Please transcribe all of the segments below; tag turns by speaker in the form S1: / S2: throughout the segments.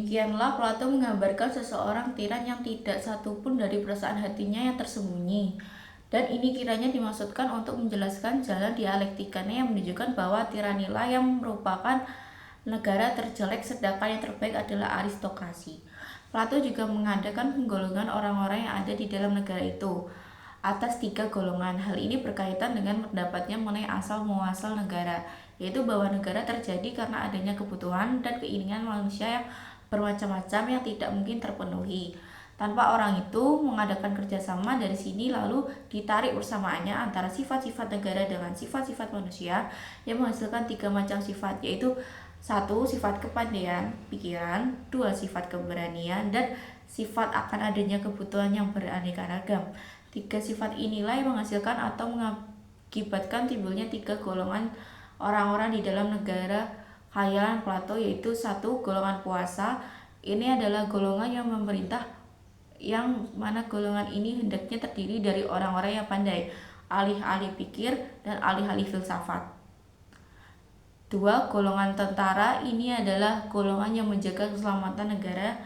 S1: Demikianlah Plato menggambarkan seseorang tiran yang tidak satupun dari perasaan hatinya yang tersembunyi. Dan ini kiranya dimaksudkan untuk menjelaskan jalan dialektikanya yang menunjukkan bahwa tiranilah yang merupakan negara terjelek sedangkan yang terbaik adalah aristokrasi. Plato juga mengadakan penggolongan orang-orang yang ada di dalam negara itu atas 3 golongan. Hal ini berkaitan dengan pendapatnya mengenai asal-muasal negara, yaitu bahwa negara terjadi karena adanya kebutuhan dan keinginan manusia yang bermacam-macam yang tidak mungkin terpenuhi. Tanpa orang itu mengadakan kerjasama, dari sini lalu ditarik persamaannya antara sifat-sifat negara dengan sifat-sifat manusia yang menghasilkan 3 macam sifat, yaitu 1. Sifat kepandaian pikiran, 2. Sifat keberanian, dan sifat akan adanya kebutuhan yang beraneka ragam. 3 sifat inilah yang menghasilkan atau mengakibatkan timbulnya 3 golongan orang-orang di dalam negara khayalan Plato, yaitu 1. Golongan puasa. Ini adalah golongan yang memerintah, yang mana golongan ini hendaknya terdiri dari orang-orang yang pandai, alih-alih pikir, dan alih-alih filsafat. 2. Golongan tentara. Ini adalah golongan yang menjaga keselamatan negara,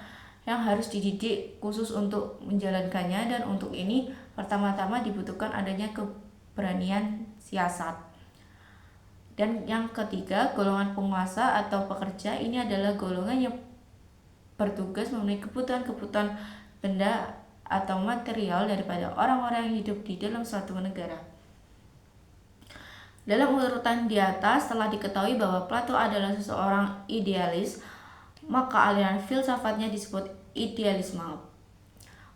S1: yang harus dididik khusus untuk menjalankannya, dan untuk ini pertama-tama dibutuhkan adanya keberanian siasat. Dan yang ketiga, golongan penguasa atau pekerja. Ini adalah golongan yang bertugas memenuhi kebutuhan-kebutuhan benda atau material daripada orang-orang yang hidup di dalam suatu negara. Dalam urutan di atas telah diketahui bahwa Plato adalah seseorang idealis, maka aliran filsafatnya disebut idealisme.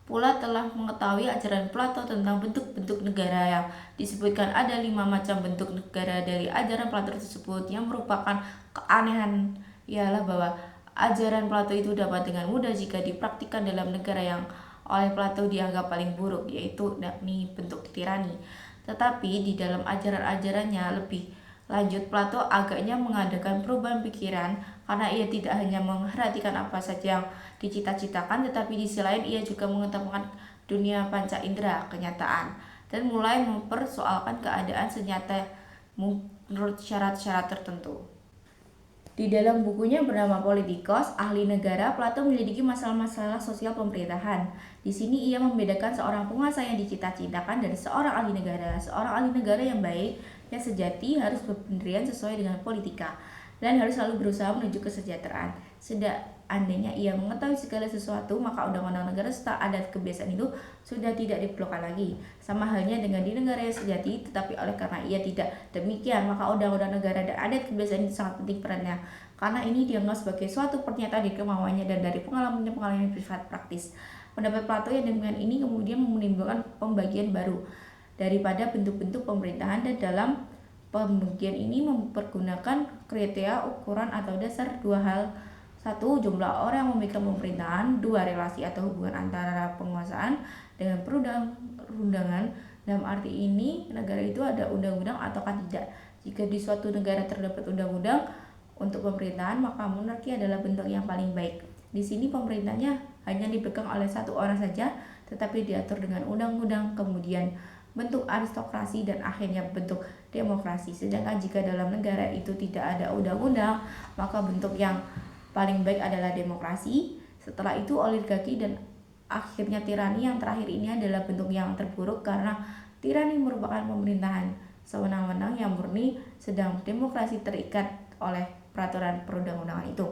S1: Pula telah mengetahui ajaran Plato tentang bentuk-bentuk negara, yang disebutkan ada 5 macam bentuk negara dari ajaran Plato tersebut. Yang merupakan keanehan ialah bahwa ajaran Plato itu dapat dengan mudah jika dipraktikkan dalam negara yang oleh Plato dianggap paling buruk, yaitu bentuk tirani. Tetapi di dalam ajaran-ajarannya lebih lanjut, Plato agaknya mengadakan perubahan pikiran, karena ia tidak hanya memperhatikan apa saja yang dicita-citakan, tetapi di sisi lain ia juga mengutamakan dunia panca indera, kenyataan, dan mulai mempersoalkan keadaan senyata menurut syarat-syarat tertentu. Di dalam bukunya bernama Politikos, Ahli Negara, Plato menyelidiki masalah-masalah sosial pemerintahan. Di sini ia membedakan seorang penguasa yang dicita-citakan dari seorang ahli negara. Seorang ahli negara yang baik, yang sejati, harus berpendirian sesuai dengan politika, dan harus selalu berusaha menuju kesejahteraan. Seandainya ia mengetahui segala sesuatu, maka undang-undang negara serta adat kebiasaan itu sudah tidak diperlukan lagi. Sama halnya dengan di negara yang sejati, tetapi oleh karena ia tidak demikian, maka undang-undang negara dan adat kebiasaan itu sangat penting perannya, karena ini dianggap sebagai suatu pernyataan dari kemauannya dan dari pengalaman bersifat praktis. Pendapat Plato yang demikian ini kemudian menimbulkan pembagian baru daripada bentuk-bentuk pemerintahan, dan dalam pembagian ini mempergunakan kriteria ukuran atau dasar 2 hal. 1. Jumlah orang yang memegang pemerintahan. 2. Relasi atau hubungan antara penguasaan dengan perundang-undangan. Dalam arti ini, negara itu ada undang-undang ataukah tidak. Jika di suatu negara terdapat undang-undang untuk pemerintahan, maka monarki adalah bentuk yang paling baik. Di sini pemerintahnya hanya dipegang oleh 1 orang saja, tetapi diatur dengan undang-undang, kemudian bentuk aristokrasi, dan akhirnya bentuk demokrasi. Sedangkan jika dalam negara itu tidak ada undang-undang, maka bentuk yang paling baik adalah demokrasi. Setelah itu oligarki, dan akhirnya tirani. Yang terakhir ini adalah bentuk yang terburuk, karena tirani merupakan pemerintahan sewenang-wenang yang murni, sedang demokrasi terikat oleh peraturan perundang-undangan itu.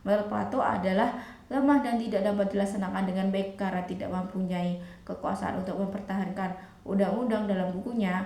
S1: Menurut Plato adalah lemah dan tidak dapat dilaksanakan dengan baik karena tidak mempunyai kekuasaan untuk mempertahankan undang-undang. Dalam bukunya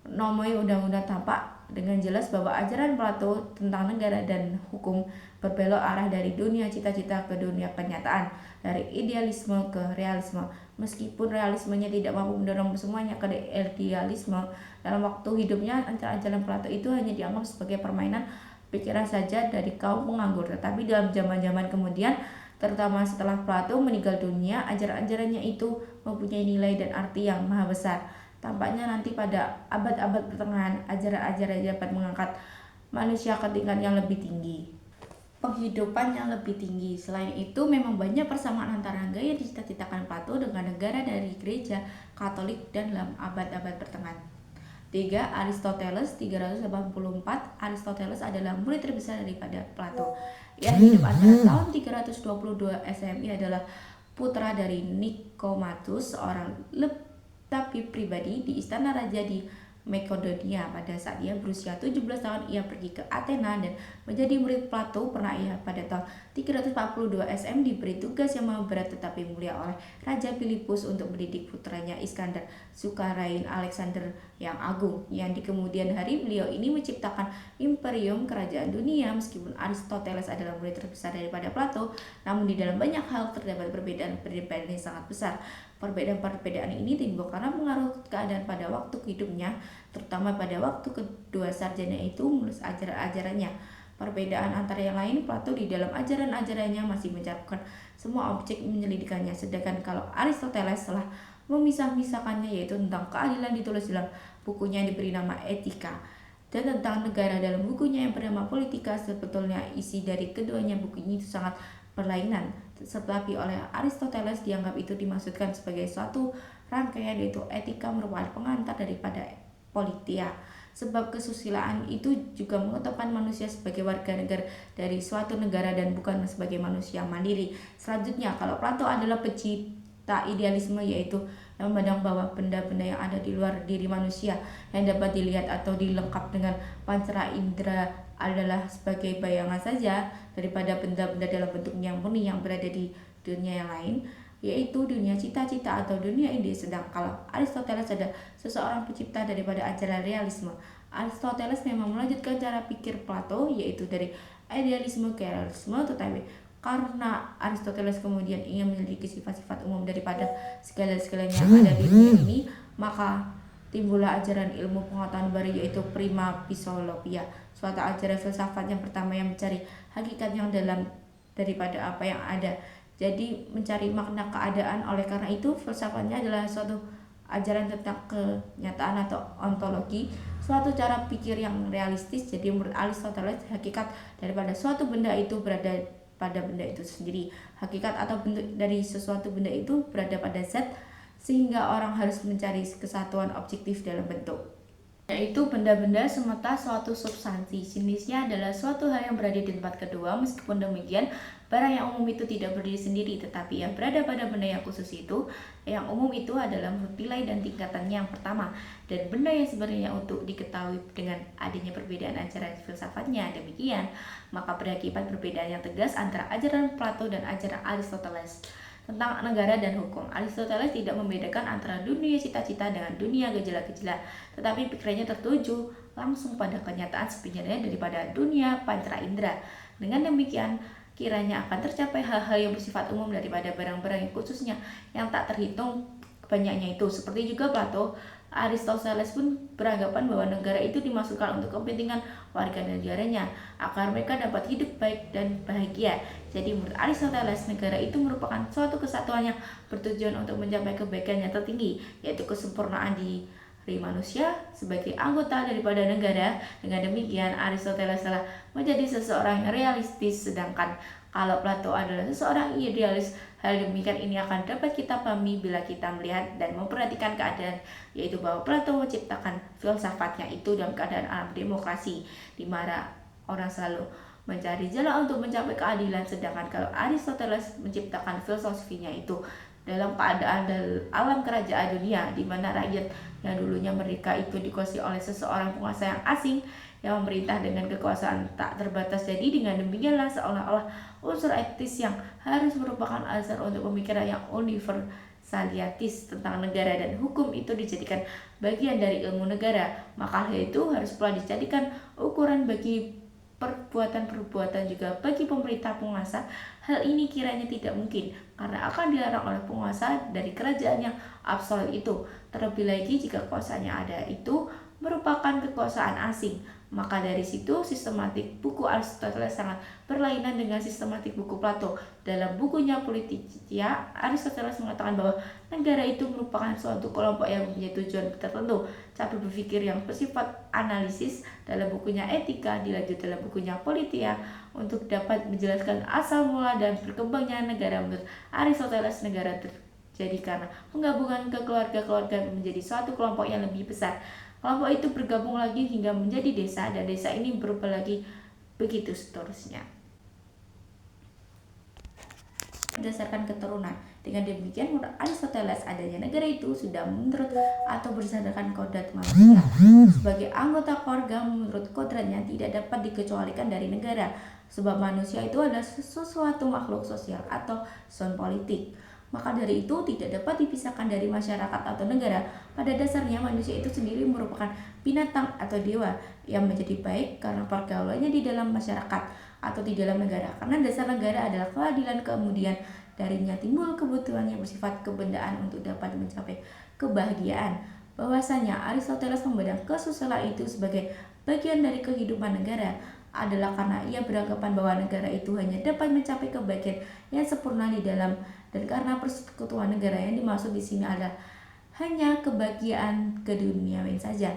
S1: Nomoi Undang-Undang tampak dengan jelas bahwa ajaran Plato tentang negara dan hukum berbelok arah dari dunia cita-cita ke dunia kenyataan, dari idealisme ke realisme. Meskipun realismenya tidak mampu mendorong semuanya ke idealisme, dalam waktu hidupnya ajaran Plato itu hanya dianggap sebagai permainan pikiran saja dari kaum penganggur. Tetapi dalam zaman-zaman kemudian, terutama setelah Plato meninggal dunia, ajaran-ajarannya itu mempunyai nilai dan arti yang maha besar. Tampaknya nanti pada abad-abad pertengahan, ajaran-ajaran dapat mengangkat manusia ke tingkat yang lebih tinggi, penghidupan yang lebih tinggi. Selain itu, memang banyak persamaan antara gaya dicita-citakan Plato dengan negara dari gereja Katolik dan dalam abad-abad pertengahan. 3. Aristoteles 384. Aristoteles adalah murid terbesar daripada Plato. Ia hidup antara tahun 322 SMI, adalah putra dari Nikomatus, seorang tabib pribadi di istana raja di Makedonia. Pada saat ia berusia 17 tahun, ia pergi ke Athena dan menjadi murid Plato. Pernah ia pada tahun 342 SM diberi tugas yang berat tetapi mulia oleh Raja Filipus untuk mendidik putranya Iskandar Zulkarnain Alexander yang Agung. Yang di kemudian hari beliau ini menciptakan imperium kerajaan dunia. Meskipun Aristoteles adalah murid terbesar daripada Plato, namun di dalam banyak hal terdapat perbedaan yang sangat besar. Perbedaan ini timbul karena pengaruh keadaan pada waktu hidupnya, terutama pada waktu kedua sarjana itu menulis ajaran-ajarannya. Perbedaan antara yang lain, Plato di dalam ajaran-ajarannya masih mencakup semua objek menyelidikannya, sedangkan kalau Aristoteles telah memisah-misahkannya, yaitu tentang keadilan ditulis dalam bukunya yang diberi nama Etika, dan tentang negara dalam bukunya yang bernama Politika. Sebetulnya isi dari keduanya buku ini itu sangat berlainan, tetapi oleh Aristoteles dianggap itu dimaksudkan sebagai suatu rangkaian, yaitu Etika merupakan pengantar daripada Politia. Sebab kesusilaan itu juga mengetapkan manusia sebagai warga negara dari suatu negara dan bukan sebagai manusia mandiri. Selanjutnya, kalau Plato adalah pencipta idealisme, yaitu yang memandang bahwa benda-benda yang ada di luar diri manusia yang dapat dilihat atau dilengkap dengan pancara indera adalah sebagai bayangan saja daripada benda-benda dalam bentuk yang murni yang berada di dunia yang lain, yaitu dunia cita-cita atau dunia ide. Sedang kalau Aristoteles adalah seseorang pencipta daripada ajaran realisme. Aristoteles memang melanjutkan cara pikir Plato, yaitu dari idealisme ke realisme, tetapi karena Aristoteles kemudian ingin memiliki sifat-sifat umum daripada segala-segalanya yang ada di dunia ini, maka timbullah ajaran ilmu pengetahuan baru, yaitu prima physiologia, suatu ajaran filsafat yang pertama yang mencari hakikat yang dalam daripada apa yang ada, jadi mencari makna keadaan. Oleh karena itu, filsafatnya adalah suatu ajaran tentang kenyataan atau ontologi, suatu cara pikir yang realistis. Jadi menurut Aristoteles, hakikat daripada suatu benda itu berada pada benda itu sendiri. Hakikat atau bentuk dari sesuatu benda itu berada pada zat, sehingga orang harus mencari kesatuan objektif dalam bentuk, yaitu benda-benda semata suatu substansi. Jenisnya adalah suatu hal yang berada di tempat kedua. Meskipun demikian, barang yang umum itu tidak berdiri sendiri, tetapi yang berada pada benda yang khusus itu. Yang umum itu adalah menurut nilai dan tingkatannya yang pertama, dan benda yang sebenarnya untuk diketahui dengan adanya perbedaan ajaran filsafatnya. Demikian, maka berakibat perbedaan yang tegas antara ajaran Plato dan ajaran Aristoteles tentang negara dan hukum. Aristoteles tidak membedakan antara dunia cita-cita dengan dunia gejala-gejala, tetapi pikirannya tertuju langsung pada kenyataan sebenarnya daripada dunia pancara indera. Dengan demikian, kiranya akan tercapai hal-hal yang bersifat umum daripada barang-barang yang khususnya yang tak terhitung banyaknya itu. Seperti juga Plato, Aristoteles pun beranggapan bahwa negara itu dimasukkan untuk kepentingan warga negaranya agar mereka dapat hidup baik dan bahagia. Jadi menurut Aristoteles, negara itu merupakan suatu kesatuan yang bertujuan untuk mencapai kebaikan yang tertinggi, yaitu kesempurnaan diri manusia sebagai anggota daripada negara. Dengan demikian, Aristoteles telah menjadi seseorang yang realistis, sedangkan kalau Plato adalah seseorang idealis. Hal demikian ini akan dapat kita pahami bila kita melihat dan memperhatikan keadaan, yaitu bahwa Plato menciptakan filsafatnya itu dalam keadaan alam demokrasi, di mana orang selalu mencari jalan untuk mencapai keadilan, sedangkan kalau Aristoteles menciptakan filosofinya itu dalam keadaan alam kerajaan dunia, di mana rakyat yang dulunya mereka itu dikuasai oleh seseorang penguasa yang asing yang memerintah dengan kekuasaan tak terbatas. Jadi dengan demikianlah seolah-olah unsur etis yang harus merupakan asal untuk pemikiran yang universalitis tentang negara dan hukum itu dijadikan bagian dari ilmu negara. Maka hal itu harus pula dijadikan ukuran bagi perbuatan-perbuatan juga bagi pemerintah penguasa. Hal ini kiranya tidak mungkin karena akan dilarang oleh penguasa dari kerajaan yang absolut itu. Terlebih lagi jika kekuasaannya ada itu merupakan kekuasaan asing. Maka dari situ sistematik buku Aristoteles sangat berlainan dengan sistematik buku Plato. Dalam bukunya Politica, Aristoteles mengatakan bahwa negara itu merupakan suatu kelompok yang mempunyai tujuan tertentu. Cara berpikir yang bersifat analisis dalam bukunya Etika dilanjut dalam bukunya Politica untuk dapat menjelaskan asal mula dan berkembangnya negara. Menurut Aristoteles, negara terjadi karena penggabungan keluarga-keluarga menjadi suatu kelompok yang lebih besar. Kelompok itu bergabung lagi hingga menjadi desa, dan desa ini berubah lagi, begitu seterusnya. Berdasarkan keturunan. Dengan demikian, menurut Aristoteles, adanya negara itu sudah menurut atau berdasarkan kodrat manusia. Sebagai anggota keluarga, menurut kodratnya tidak dapat dikecualikan dari negara, sebab manusia itu adalah sesuatu makhluk sosial atau zon politik. Maka dari itu tidak dapat dipisahkan dari masyarakat atau negara. Pada dasarnya manusia itu sendiri merupakan binatang atau dewa yang menjadi baik karena pergaulannya di dalam masyarakat atau di dalam negara. Karena dasar negara adalah keadilan, kemudian darinya timbul kebutuhan yang bersifat kebendaan untuk dapat mencapai kebahagiaan. Bahwasanya Aristoteles memandang kesusilaan itu sebagai bagian dari kehidupan negara adalah karena ia beranggapan bahwa negara itu hanya dapat mencapai kebaikan yang sempurna di dalam, dan karena persekutuan negara yang dimaksud di sini adalah hanya kebahagiaan keduniawian saja.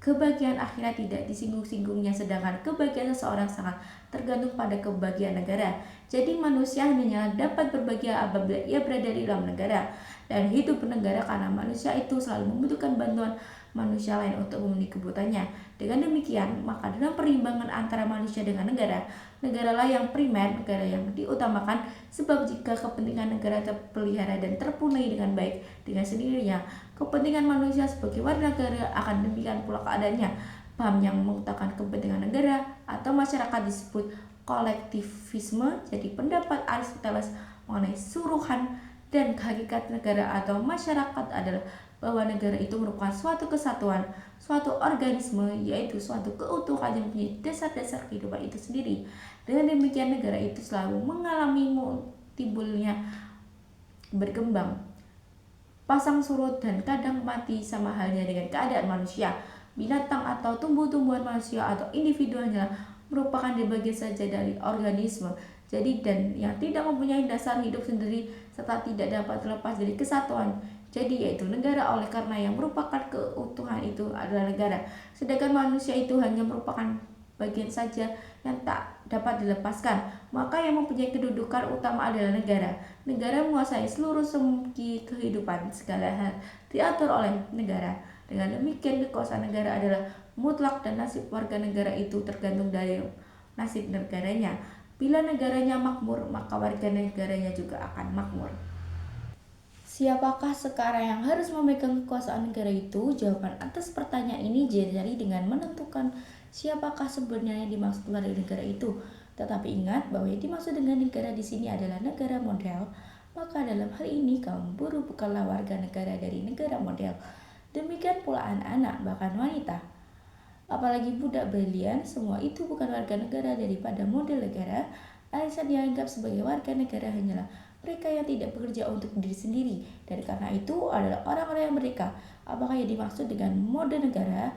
S1: Kebahagiaan akhirat tidak disinggung-singgungnya, sedangkan kebahagiaan seseorang sangat tergantung pada kebahagiaan negara. Jadi manusia hanya dapat berbahagia apabila ia berada di dalam negara dan hidup bernegara, karena manusia itu selalu membutuhkan bantuan manusia lain untuk memenuhi kebutuhannya. Dengan demikian, maka dalam perimbangan antara manusia dengan negara, negaralah yang primer, negara yang diutamakan, sebab jika kepentingan negara terpelihara dan terpenuhi dengan baik, dengan sendirinya kepentingan manusia sebagai warga negara akan demikian pula keadaannya. Paham yang mengutamakan kepentingan negara atau masyarakat disebut kolektivisme. Jadi pendapat Aristoteles mengenai suruhan dan hakikat negara atau masyarakat adalah bahwa negara itu merupakan suatu kesatuan, suatu organisme, yaitu suatu keutuhan yang mempunyai dasar-dasar kehidupan itu sendiri. Dengan demikian negara itu selalu mengalami timbulnya, berkembang, pasang surut, dan kadang mati, sama halnya dengan keadaan manusia. Binatang atau tumbuh-tumbuhan, manusia atau individu hanyalah merupakan bagian saja dari organisme. Jadi dan yang tidak mempunyai dasar hidup sendiri serta tidak dapat terlepas dari kesatuan. Jadi yaitu negara. Oleh karena yang merupakan keutuhan itu adalah negara, sedangkan manusia itu hanya merupakan bagian saja yang tak dapat dilepaskan, maka yang mempunyai kedudukan utama adalah negara. Negara menguasai seluruh segi kehidupan, segala hal diatur oleh negara. Dengan demikian kekuasaan negara adalah mutlak dan nasib warga negara itu tergantung dari nasib negaranya. Bila negaranya makmur, maka warga negaranya juga akan makmur. Siapakah sekarang yang harus memegang kekuasaan negara itu? Jawaban atas pertanyaan ini dicari dengan menentukan siapakah sebenarnya yang dimaksud dari negara itu. Tetapi ingat bahwa yang dimaksud dengan negara di sini adalah negara model. Maka dalam hal ini kaum buruh bukanlah warga negara dari negara model. Demikian pula anak-anak, bahkan wanita, apalagi budak berlian, semua itu bukan warga negara daripada model negara. Alasan yang dianggap sebagai warga negara hanyalah mereka yang tidak bekerja untuk diri sendiri, dan karena itu adalah orang-orang yang merdeka. Apakah yang dimaksud dengan mode negara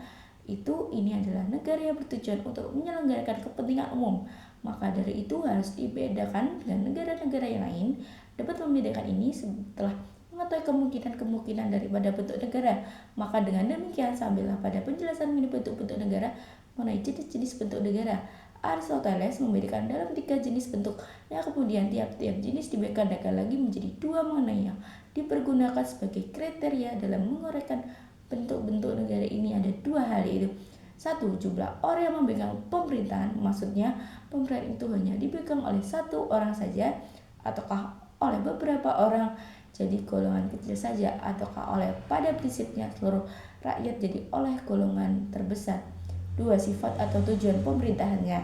S1: itu? Ini adalah negara yang bertujuan untuk menyelenggarakan kepentingan umum. Maka dari itu harus dibedakan dengan negara-negara yang lain. Dapat membedakan ini setelah mengetahui kemungkinan-kemungkinan daripada bentuk negara. Maka dengan demikian sambillah pada penjelasan mengenai bentuk-bentuk negara, mengenai jenis-jenis bentuk negara, Aristoteles membedakan dalam 3 jenis bentuk, yang kemudian tiap-tiap jenis dibedakan lagi menjadi 2 mengenai yang dipergunakan sebagai kriteria dalam menguraikan bentuk-bentuk negara ini. Ada 2 hal, yaitu 1. Jumlah orang yang memegang pemerintahan, maksudnya pemerintahan itu hanya dipegang oleh 1 orang saja ataukah oleh beberapa orang jadi golongan kecil saja, ataukah oleh pada prinsipnya seluruh rakyat jadi oleh golongan terbesar. 2. Sifat atau tujuan pemerintahannya,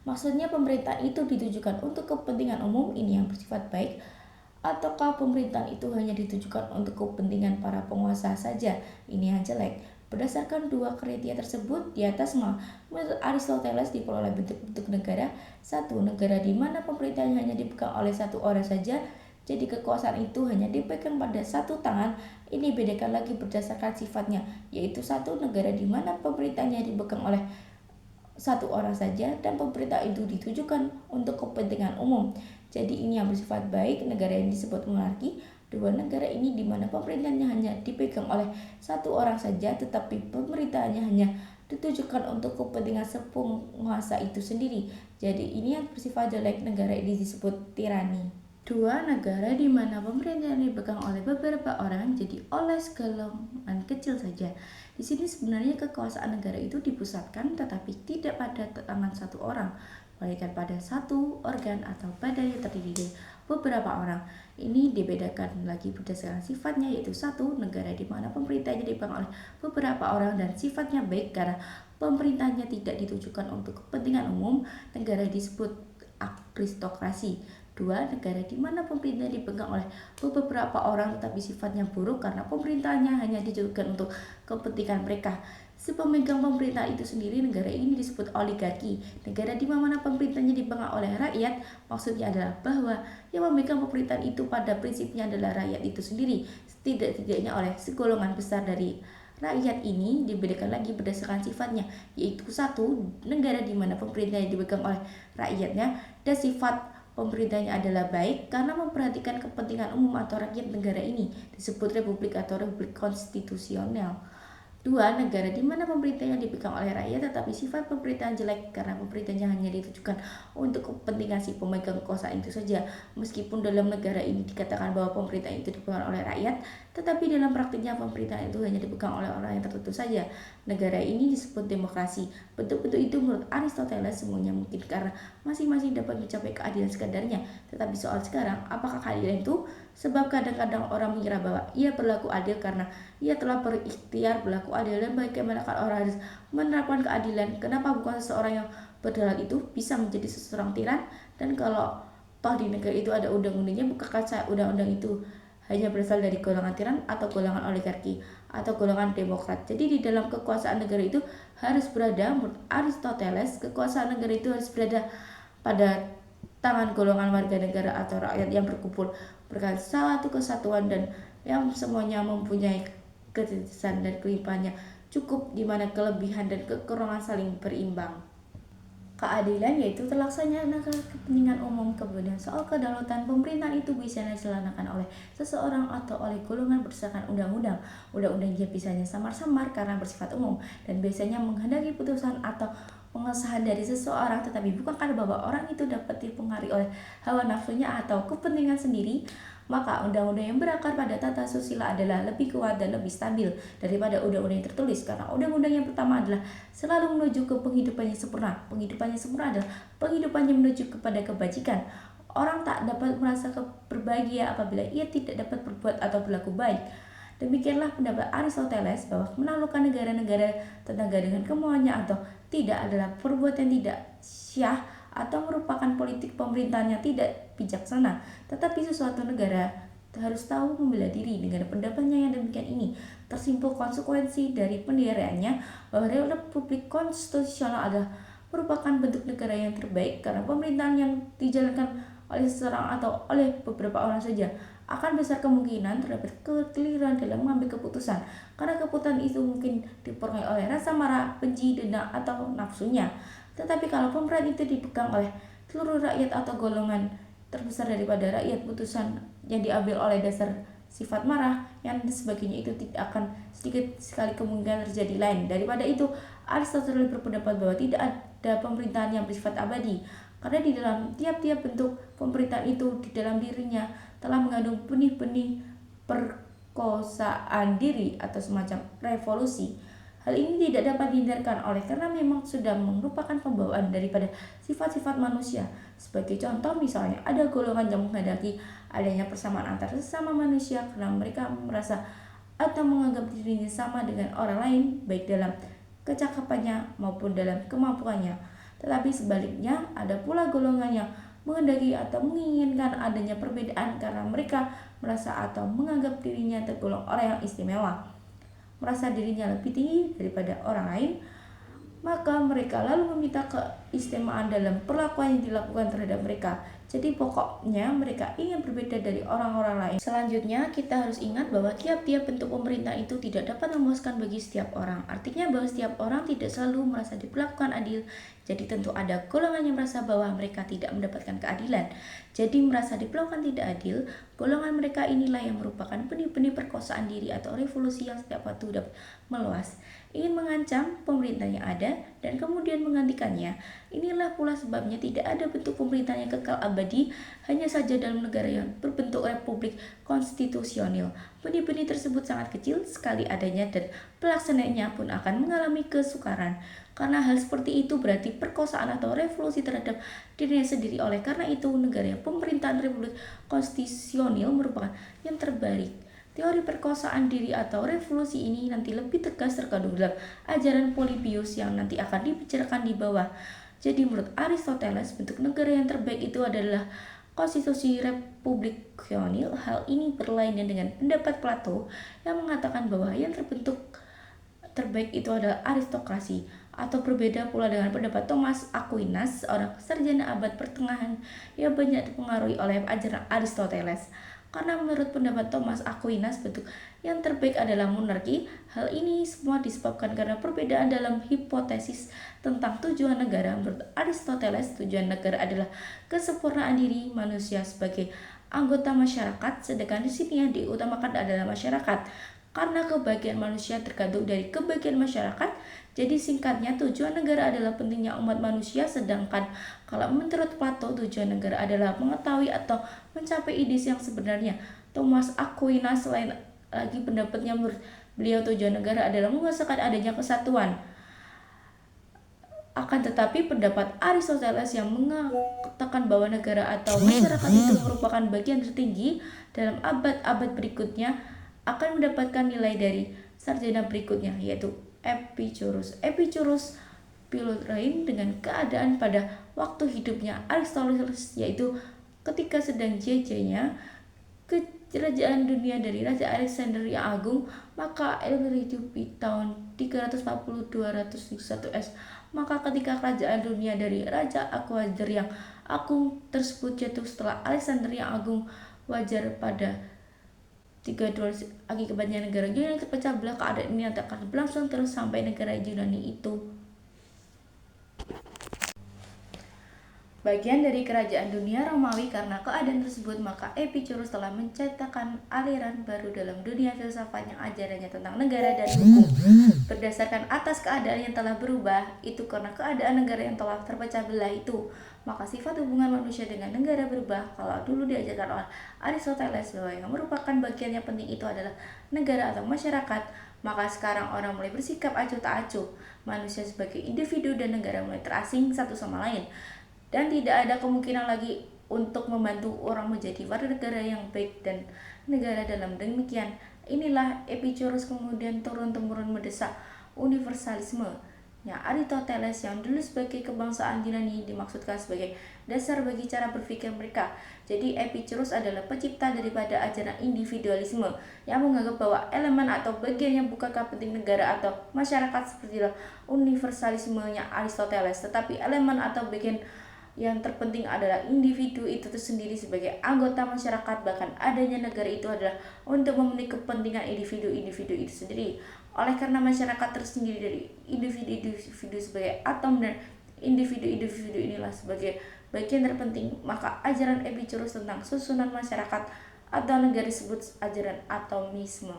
S1: maksudnya pemerintah itu ditujukan untuk kepentingan umum, ini yang bersifat baik, ataukah pemerintahan itu hanya ditujukan untuk kepentingan para penguasa saja, ini yang jelek. Berdasarkan 2 kriteria tersebut di atas, menurut Aristoteles diperoleh bentuk-bentuk negara. 1. Negara di mana pemerintahnya hanya dipegang oleh 1 orang saja, jadi kekuasaan itu hanya dipegang pada 1 tangan. Ini bedakan lagi berdasarkan sifatnya, yaitu 1. Negara di mana pemerintahnya dipegang oleh 1 orang saja dan pemerintah itu ditujukan untuk kepentingan umum. Jadi ini yang bersifat baik, negara yang disebut monarki. 2. Negara ini di mana pemerintahnya hanya dipegang oleh 1 orang saja, tetapi pemerintahnya hanya ditujukan untuk kepentingan penguasa itu sendiri. Jadi ini yang bersifat jelek, negara ini disebut tirani. Dua, negara di mana pemerintahan dipegang oleh beberapa orang jadi oleh segolongan kecil saja. Di sini sebenarnya kekuasaan negara itu dipusatkan tetapi tidak pada tangan satu orang, melainkan pada satu organ atau badan yang terdiri dari beberapa orang. Ini dibedakan lagi berdasarkan sifatnya, yaitu satu, negara di mana pemerintahnya dipegang oleh beberapa orang dan sifatnya baik karena pemerintahnya tidak ditujukan untuk kepentingan umum, negara disebut aristokrasi. Dua, negara di mana pemerintah dipegang oleh beberapa orang tetapi sifatnya buruk karena pemerintahannya hanya ditujukan untuk kepentingan mereka. Si pemegang pemerintahan itu sendiri, negara ini disebut oligarki. Negara di mana pemerintahnya dipegang oleh rakyat, maksudnya adalah bahwa yang memegang pemerintahan itu pada prinsipnya adalah rakyat itu sendiri, tidak-tidaknya oleh segolongan besar dari rakyat. Ini dibedakan lagi berdasarkan sifatnya, yaitu satu, negara di mana pemerintahnya dipegang oleh rakyatnya dan sifat pemerintahnya adalah baik karena memperhatikan kepentingan umum atau rakyat. Negara ini disebut republik atau republik konstitusional. Dua, negara di mana pemerintahnya dipegang oleh rakyat tetapi sifat pemerintahan jelek karena pemerintahnya hanya ditujukan untuk kepentingan si pemegang kekuasaan itu saja. Meskipun dalam negara ini dikatakan bahwa pemerintah itu dipegang oleh rakyat, tetapi dalam praktiknya pemerintahan itu hanya dipegang oleh orang yang tertentu saja. Negara ini disebut demokrasi. Bentuk-bentuk itu menurut Aristoteles semuanya mungkin karena masing-masing dapat mencapai keadilan sekadarnya. Tetapi soal sekarang, apakah keadilan itu? Sebab kadang-kadang orang mengira bahwa ia berlaku adil karena ia telah berikhtiar berlaku adil, dan bagaimana kalau orang harus menerapkan keadilan? Kenapa bukan seseorang yang berdalal itu bisa menjadi seseorang tiran? Dan kalau toh di negara itu ada undang-undangnya, bukankah undang-undang itu hanya berasal dari golongan tiran atau golongan oligarki atau golongan demokrat? Jadi di dalam kekuasaan negara itu harus berada, menurut Aristoteles, kekuasaan negara itu harus berada pada tangan golongan warga negara atau rakyat yang berkumpul berkat satu kesatuan dan yang semuanya mempunyai ketidaksan dan kelimpahannya cukup, di mana kelebihan dan kekurangan saling berimbang. Keadilan yaitu terlaksananya kepentingan umum. Kemudian soal kedaulatan pemerintahan itu bisa dilaksanakan oleh seseorang atau oleh golongan berdasarkan undang-undang. Undang-undangnya biasanya samar-samar karena bersifat umum dan biasanya menghendaki putusan atau pengesahan dari seseorang, tetapi bukan karena bahwa orang itu dapat dipengaruhi oleh hawa nafsunya atau kepentingan sendiri. Maka undang-undang yang berakar pada tata susila adalah lebih kuat dan lebih stabil daripada undang-undang yang tertulis, karena undang-undang yang pertama adalah selalu menuju ke penghidupan yang sempurna. Penghidupan yang sempurna adalah penghidupan yang menuju kepada kebajikan. Orang tak dapat merasa berbahagia apabila ia tidak dapat berbuat atau berlaku baik. Demikianlah pendapat Aristoteles bahwa menaklukkan negara-negara tetangga dengan kemauannya atau tidak adalah perbuatan tidak syah atau merupakan politik pemerintahan yang tidak bijaksana. Tetapi sesuatu negara harus tahu membela diri. Dengan pendapatnya yang demikian ini tersimpul konsekuensi dari pendiriannya bahwa republik konstitusional adalah merupakan bentuk negara yang terbaik karena pemerintahan yang dijalankan oleh seseorang atau oleh beberapa orang saja akan besar kemungkinan terdapat kekeliruan dalam mengambil keputusan, karena keputusan itu mungkin dipengaruhi oleh rasa marah, benci, dendam, atau nafsunya. Tetapi kalau pemerintahan itu dipegang oleh seluruh rakyat atau golongan terbesar daripada rakyat, putusan yang diambil oleh dasar sifat marah yang sebagainya itu tidak akan sedikit sekali kemungkinan terjadi lain. Daripada itu, Aristoteles berpendapat bahwa tidak ada pemerintahan yang bersifat abadi, karena di dalam tiap-tiap bentuk pemerintahan itu di dalam dirinya telah mengandung benih-benih perkosaan diri atau semacam revolusi. Hal ini tidak dapat dihindarkan oleh karena memang sudah merupakan pembawaan daripada sifat-sifat manusia. Sebagai contoh, misalnya ada golongan yang menghendaki adanya persamaan antar sesama manusia karena mereka merasa atau menganggap dirinya sama dengan orang lain, baik dalam kecakapannya maupun dalam kemampuannya. Tetapi sebaliknya, ada pula golongan yang menghendaki atau menginginkan adanya perbedaan karena mereka merasa atau menganggap dirinya tergolong orang yang istimewa, merasa dirinya lebih tinggi daripada orang lain. Maka mereka lalu meminta keistimewaan dalam perlakuan yang dilakukan terhadap mereka. Jadi pokoknya mereka ingin berbeda dari orang-orang lain. Selanjutnya kita harus ingat bahwa tiap-tiap bentuk pemerintahan itu tidak dapat memuaskan bagi setiap orang. Artinya bahwa setiap orang tidak selalu merasa diperlakukan adil. Jadi tentu ada golongan yang merasa bahwa mereka tidak mendapatkan keadilan. Jadi merasa diperlakukan tidak adil, golongan mereka inilah yang merupakan benih-benih perkosaan diri atau revolusi yang setiap waktu dapat meluas, ingin mengancam pemerintah yang ada dan kemudian menggantikannya. Inilah pula sebabnya tidak ada bentuk pemerintahan yang kekal abadi, hanya saja dalam negara yang berbentuk republik konstitusional. Benih-benih tersebut sangat kecil sekali adanya dan pelaksanaannya pun akan mengalami kesukaran. Karena hal seperti itu berarti perkosaan atau revolusi terhadap dirinya sendiri. Oleh karena itu, negara yang pemerintahan republik konstitusional merupakan yang terbaik. Teori perkosaan diri atau revolusi ini nanti lebih tegas terkandung dalam ajaran Polybius yang nanti akan dibicarakan di bawah. Jadi menurut Aristoteles, bentuk negara yang terbaik itu adalah konstitusi republikonil. Hal ini berlainan dengan pendapat Plato yang mengatakan bahwa yang terbaik itu adalah aristokrasi, atau berbeda pula dengan pendapat Thomas Aquinas, seorang sarjana abad pertengahan yang banyak dipengaruhi oleh ajaran Aristoteles. Karena menurut pendapat Thomas Aquinas, bentuk yang terbaik adalah monarki. Hal ini semua disebabkan karena perbedaan dalam hipotesis tentang tujuan negara. Menurut Aristoteles, tujuan negara adalah kesempurnaan diri manusia sebagai anggota masyarakat, sedangkan di sini yang diutamakan adalah masyarakat. Karena kebahagiaan manusia tergantung dari kebahagiaan masyarakat, jadi singkatnya tujuan negara adalah pentingnya umat manusia, sedangkan kalau menurut Plato tujuan negara adalah mengetahui atau mencapai ide yang sebenarnya. Thomas Aquinas selain lagi pendapatnya menurut beliau tujuan negara adalah mengusahakan adanya kesatuan. Akan tetapi pendapat Aristoteles yang mengatakan bahwa negara atau masyarakat itu merupakan bagian tertinggi dalam abad-abad berikutnya akan mendapatkan nilai dari sarjana berikutnya, yaitu Epicurus. Epicurus Philorain dengan keadaan pada waktu hidupnya Aristoteles, yaitu ketika sedang jajahnya kerajaan dunia dari Raja Alexander yang Agung, maka hidup di tahun 340-201 S. Maka ketika kerajaan dunia dari Raja Alexander yang Agung tersebut jatuh setelah Alexander yang Agung wajar pada 32 akibatnya negara Yunani terpecah belah. Keadaan ini akan berlangsung terus sampai negara Yunani itu bagian dari kerajaan dunia Romawi. Karena keadaan tersebut, maka Epicurus telah mencetakkan aliran baru dalam dunia filsafat yang ajarannya tentang negara dan hukum berdasarkan atas keadaan yang telah berubah. Itu karena keadaan negara yang telah terpecah belah itu, maka sifat hubungan manusia dengan negara berubah. Kalau dulu diajarkan oleh Aristoteles bahwa yang merupakan bagian yang penting itu adalah negara atau masyarakat, maka sekarang orang mulai bersikap acuh tak acuh. Manusia sebagai individu dan negara mulai terasing satu sama lain, dan tidak ada kemungkinan lagi untuk membantu orang menjadi warga negara yang baik dan negara. Dalam demikian, inilah Epicurus kemudian turun-temurun mendesak universalisme yang Aristoteles yang dulu sebagai kebangsaan Yunani dimaksudkan sebagai dasar bagi cara berpikir mereka. Jadi Epicurus adalah pencipta daripada ajaran individualisme yang menganggap bahwa elemen atau bagian yang bukankah penting negara atau masyarakat seperti universalismenya Aristoteles, tetapi elemen atau bagian yang terpenting adalah individu itu tersendiri sebagai anggota masyarakat. Bahkan adanya negara itu adalah untuk memenuhi kepentingan individu-individu itu sendiri. Oleh karena masyarakat tersendiri dari individu-individu sebagai atom dan individu-individu inilah sebagai bagian terpenting, maka ajaran Epicurus tentang susunan masyarakat atau negara disebut ajaran atomisme.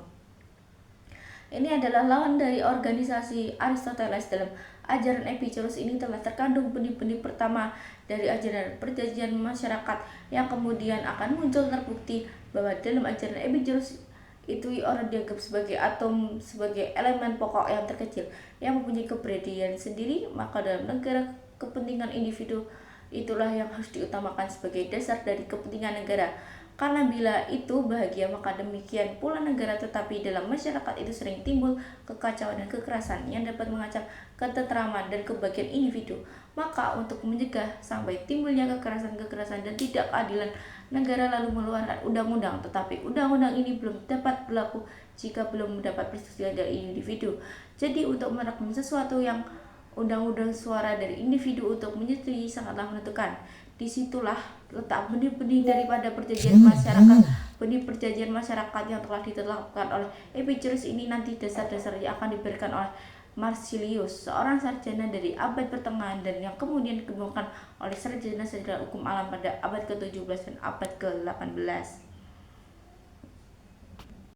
S1: Ini adalah lawan dari organisasi Aristoteles. Dalam ajaran Epicurus ini telah terkandung benih-benih pertama dari ajaran perjanjian masyarakat yang kemudian akan muncul terbukti bahwa dalam ajaran Epicurus itu orang dianggap sebagai atom, sebagai elemen pokok yang terkecil yang mempunyai kepribadian sendiri. Maka dalam negara kepentingan individu itulah yang harus diutamakan sebagai dasar dari kepentingan negara. Karena bila itu bahagia, maka demikian pula negara. Tetapi dalam masyarakat itu sering timbul kekacauan dan kekerasan yang dapat mengancam ketentraman dan kebahagiaan individu. Maka untuk mencegah sampai timbulnya kekerasan-kekerasan dan tidak keadilan, negara lalu mengeluarkan undang-undang. Tetapi undang-undang ini belum dapat berlaku jika belum mendapat persetujuan dari individu. Jadi untuk menerapkan sesuatu yang undang-undang suara dari individu untuk menyetujui sangatlah menentukan. Disitulah letak benih-benih daripada perjanjian masyarakat. Benih perjanjian masyarakat yang telah ditetapkan oleh Epicurus ini nanti dasar-dasarnya akan diberikan oleh Marsilius, seorang sarjana dari abad pertengahan dan yang kemudian dikembangkan oleh sarjana-sarjana hukum alam pada abad ke-17 dan abad ke-18.